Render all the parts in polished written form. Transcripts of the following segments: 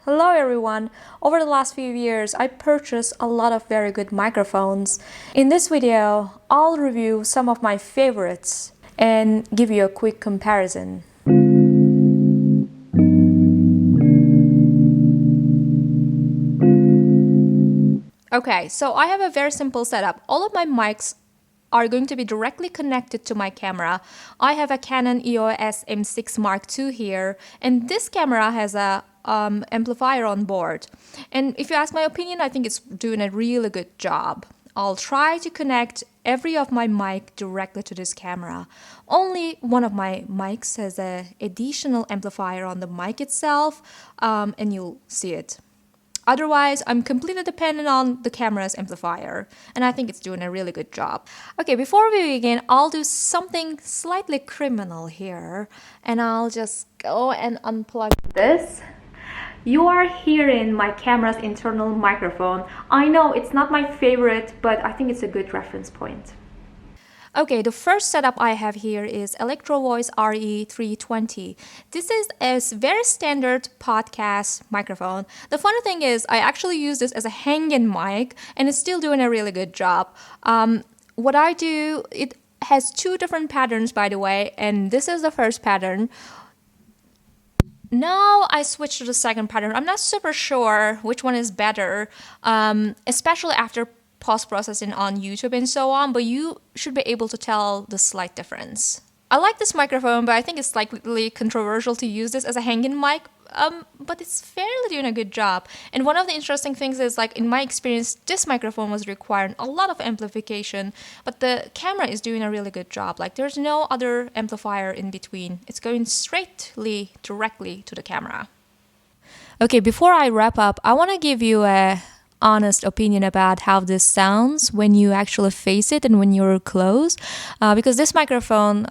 Hello everyone! Over the last few years, I purchased a lot of very good microphones. In this video, I'll review some of my favorites and give you a quick comparison. Okay, so I have a very simple setup. All of my mics are going to be directly connected to my camera. I have a Canon EOS M6 Mark II here, and this camera has a amplifier on board. And if you ask my opinion, I think it's doing a really good job. I'll try to connect every of my mic directly to this camera. Only one of my mics has an additional amplifier on the mic itself, and you'll see it. Otherwise, I'm completely dependent on the camera's amplifier, and I think it's doing a really good job. Okay, before we begin, I'll do something slightly criminal here, and I'll just go and unplug this. You are hearing my camera's internal microphone. I know it's not my favorite, but I think it's a good reference point. Okay, the first setup I have here is Electro-Voice RE320. This is a very standard podcast microphone. The funny thing is I actually use this as a hang-in mic and it's still doing a really good job. What I do, it has two different patterns, by the way, and this is the first pattern. Now I switch to the second pattern. I'm not super sure which one is better, especially after post-processing on YouTube and so on, but you should be able to tell the slight difference. I like this microphone, but I think it's slightly controversial to use this as a hang-in mic, but it's fairly doing a good job. And one of the interesting things is, like, in my experience, this microphone was requiring a lot of amplification, but the camera is doing a really good job. Like, there's no other amplifier in between. It's going directly to the camera. Okay, before I wrap up, I want to give you a honest opinion about how this sounds when you actually face it and when you're close, because this microphone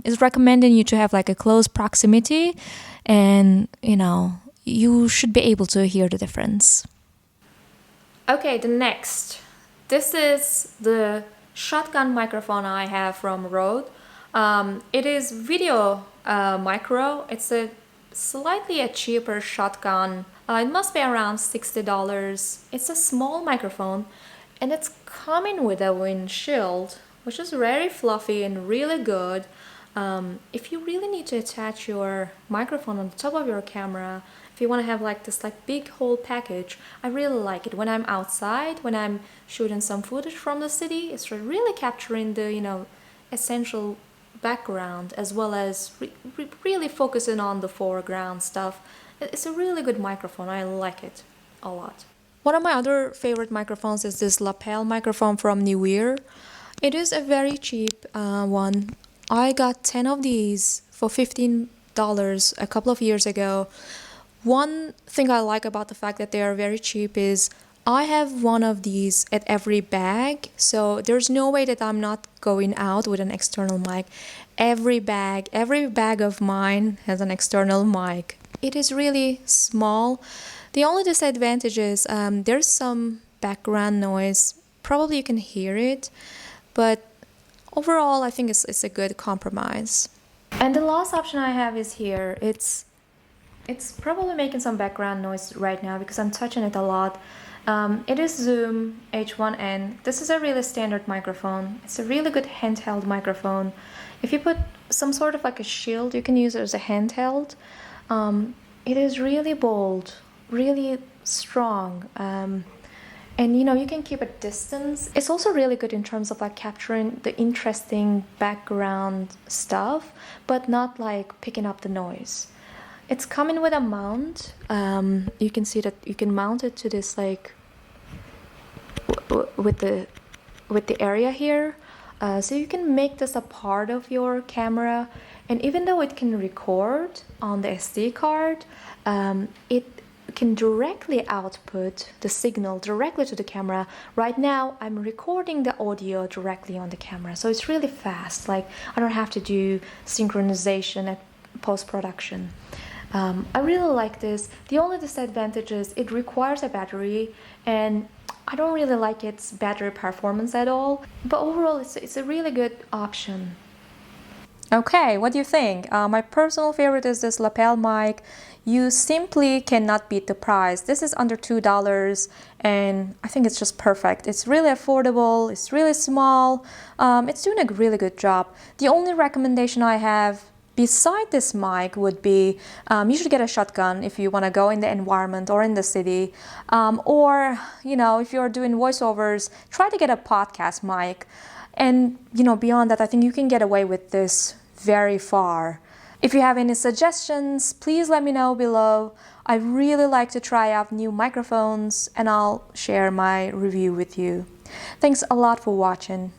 is recommending you to have like a close proximity, and you should be able to hear the difference. Okay, this is the shotgun microphone I have from Rode. It is VideoMicro. It's a slightly cheaper shotgun. It must be around $60. It's a small microphone and it's coming with a windshield, which is very fluffy and really good. If you really need to attach your microphone on the top of your camera, if you want to have like this big whole package, I really like it. When I'm outside, when I'm shooting some footage from the city, it's really capturing the essential background as well as really focusing on the foreground stuff. It's a really good microphone. I like it a lot. One of my other favorite microphones is this lapel microphone from Neewer. It is a very cheap one. I got 10 of these for $15 a couple of years ago. One thing I like about the fact that they are very cheap is I have one of these at every bag, so there's no way that I'm not going out with an external mic. Every bag of mine has an external mic. It is really small. The only disadvantage is there's some background noise. Probably you can hear it, but overall I think it's a good compromise. And the last option I have is here. It's probably making some background noise right now because I'm touching it a lot. It is Zoom H1N. This is a really standard microphone. It's a really good handheld microphone. If you put some sort of a shield, you can use it as a handheld. It is really bold, really strong, and you can keep a distance. It's also really good in terms of capturing the interesting background stuff, but not picking up the noise. It's coming with a mount. You can see that you can mount it to this with the area here, so you can make this a part of your camera. And even though it can record on the SD card, it can directly output the signal directly to the camera. Right now, I'm recording the audio directly on the camera, so it's really fast. I don't have to do synchronization at post-production. I really like this. The only disadvantage is it requires a battery, and I don't really like its battery performance at all. But overall, it's a really good option. Okay, what do you think? My personal favorite is this lapel mic. You simply cannot beat the price. This is under $2 and I think it's just perfect. It's really affordable, it's really small, it's doing a really good job. The only recommendation I have beside this mic would be you should get a shotgun if you want to go in the environment or in the city, or if you're doing voiceovers, try to get a podcast mic. And beyond that, I think you can get away with this very far. If you have any suggestions, please let me know below. I really like to try out new microphones and I'll share my review with you. Thanks a lot for watching.